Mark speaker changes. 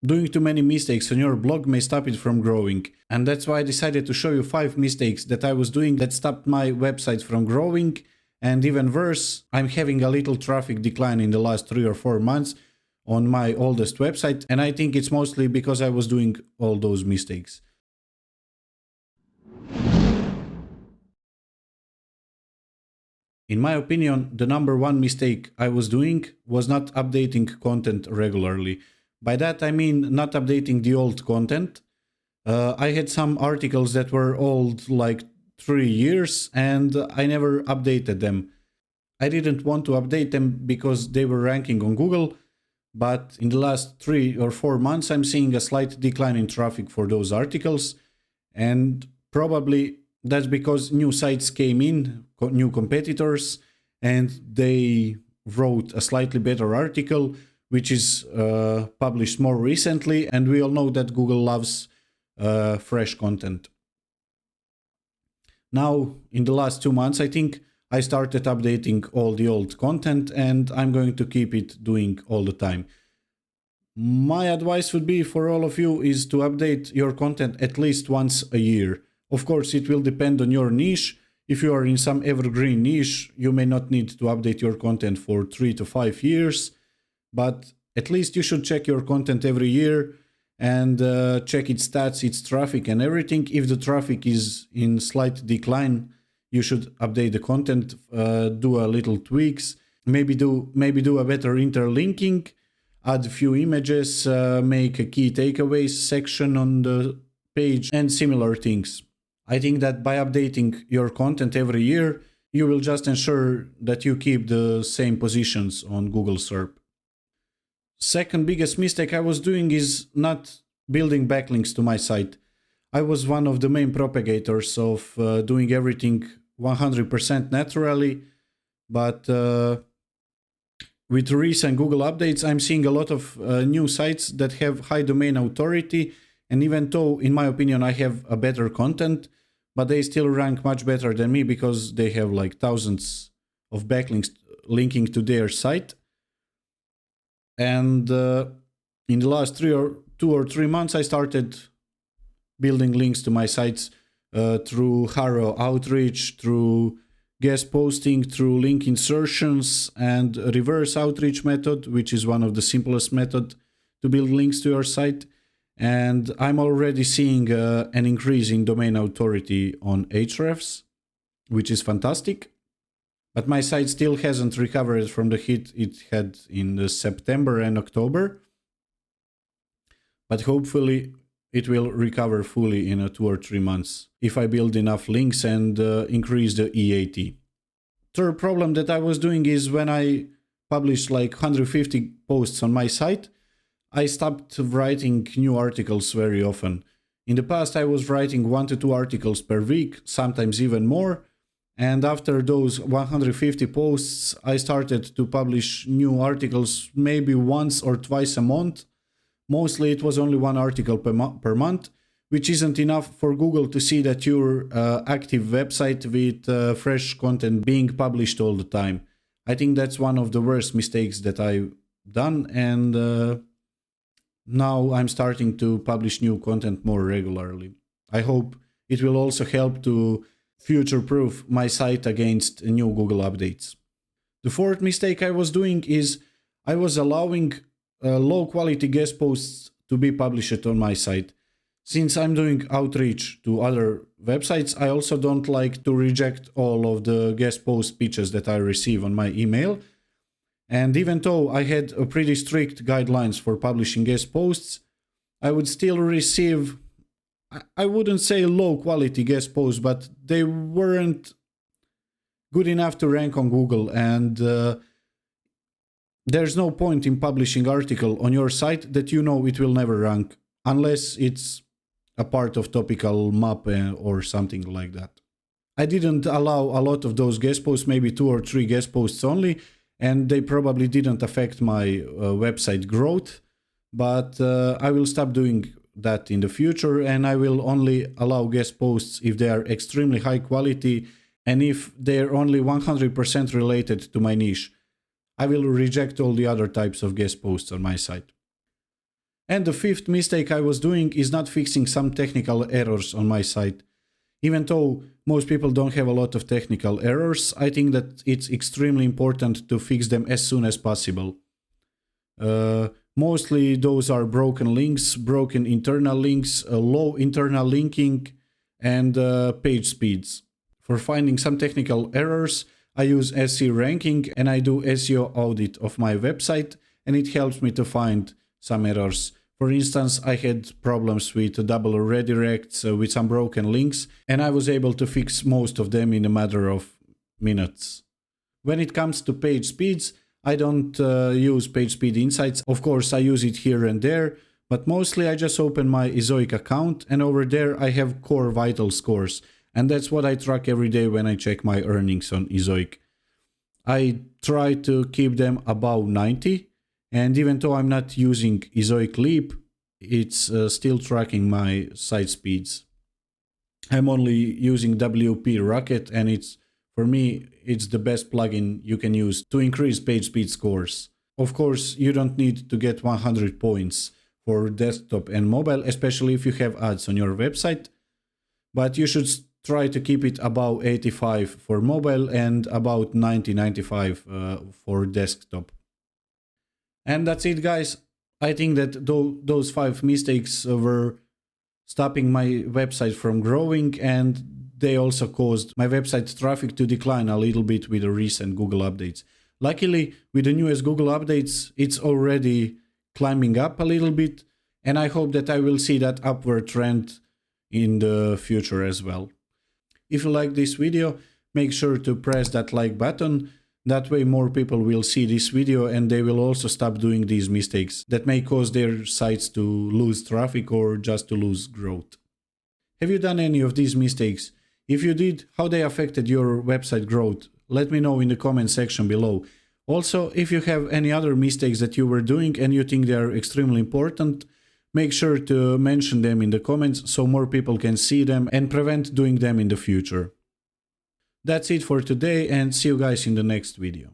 Speaker 1: Doing too many mistakes on your blog may stop it from growing. And that's why I decided to show you 5 mistakes that I was doing that stopped my website from growing. And even worse, I'm having a little traffic decline in the last 3 or 4 months on my oldest website. And I think it's mostly because I was doing all those mistakes. In my opinion, the number one mistake I was doing was not updating content regularly. By that I mean not updating the old content. I had some articles that were old like 3 years and I never updated them. I didn't want to update them because they were ranking on Google, but in the last 3 or 4 months I'm seeing a slight decline in traffic for those articles, and probably that's because new sites came in, new competitors, and they wrote a slightly better article which is published more recently, and we all know that Google loves fresh content. Now, in the last 2 months, I think I started updating all the old content, and I'm going to keep it doing all the time. My advice would be for all of you is to update your content at least once a year. Of course, it will depend on your niche. If you are in some evergreen niche, you may not need to update your content for 3 to 5 years. But at least you should check your content every year and check its stats, its traffic and everything. If the traffic is in slight decline, you should update the content, do a little tweaks, maybe do a better interlinking, add a few images, make a key takeaways section on the page and similar things. I think that by updating your content every year, you will just ensure that you keep the same positions on Google SERP. Second biggest mistake I was doing is not building backlinks to my site. I was one of the main propagators of doing everything 100% naturally, but with recent Google updates, I'm seeing a lot of new sites that have high domain authority, and even though, in my opinion, I have a better content, but they still rank much better than me because they have like thousands of backlinks linking to their site. And in the last 2 or 3 months, I started building links to my sites through Haro outreach, through guest posting, through link insertions, and reverse outreach method, which is one of the simplest methods to build links to your site. And I'm already seeing an increase in domain authority on Ahrefs, which is fantastic. But my site still hasn't recovered from the hit it had in September and October. But hopefully it will recover fully in 2 or 3 months if I build enough links and increase the EAT. Third problem that I was doing is when I published like 150 posts on my site, I stopped writing new articles very often. In the past, I was writing 1 to 2 articles per week, sometimes even more. And after those 150 posts, I started to publish new articles maybe once or twice a month. Mostly it was only 1 article per month, which isn't enough for Google to see that you're an active website with fresh content being published all the time. I think that's one of the worst mistakes that I've done, and now I'm starting to publish new content more regularly. I hope it will also help to future-proof my site against new Google updates. The fourth mistake I was doing is I was allowing low-quality guest posts to be published on my site. Since I'm doing outreach to other websites, I also don't like to reject all of the guest post pitches that I receive on my email. And even though I had a pretty strict guidelines for publishing guest posts, I would still receive, I wouldn't say low quality guest posts, but they weren't good enough to rank on Google. And there's no point in publishing article on your site that you know it will never rank, unless it's a part of topical map or something like that. I didn't allow a lot of those guest posts, maybe 2 or 3 guest posts only, and they probably didn't affect my website growth, but I will stop doing that in the future, and I will only allow guest posts if they are extremely high quality and if they're only 100% related to my niche. I will reject all the other types of guest posts on my site. And the fifth mistake I was doing is not fixing some technical errors on my site. Even though most people don't have a lot of technical errors, I think that it's extremely important to fix them as soon as possible. Mostly those are broken links, broken internal links, low internal linking, and page speeds. For finding some technical errors, I use SE ranking and I do SEO audit of my website, and it helps me to find some errors. For instance, I had problems with double redirects, with some broken links, and I was able to fix most of them in a matter of minutes. When it comes to page speeds, I don't use PageSpeed Insights. Of course, I use it here and there, but mostly I just open my Ezoic account, and over there I have core vital scores. And that's what I track every day when I check my earnings on Ezoic. I try to keep them above 90. And even though I'm not using Ezoic Leap, it's still tracking my site speeds. I'm only using WP Rocket, and for me, it's the best plugin you can use to increase page speed scores. Of course, you don't need to get 100 points for desktop and mobile, especially if you have ads on your website, but you should try to keep it above 85 for mobile and about 90-95 for desktop. And that's it, guys. I think that those 5 mistakes were stopping my website from growing, and they also caused my website traffic to decline a little bit with the recent Google updates. Luckily, with the newest Google updates, it's already climbing up a little bit, and I hope that I will see that upward trend in the future as well. If you like this video, make sure to press that like button. That way more people will see this video, and they will also stop doing these mistakes that may cause their sites to lose traffic or just to lose growth. Have you done any of these mistakes? If you did, how they affected your website growth? Let me know in the comment section below. Also, if you have any other mistakes that you were doing and you think they are extremely important, make sure to mention them in the comments so more people can see them and prevent doing them in the future. That's it for today, and see you guys in the next video.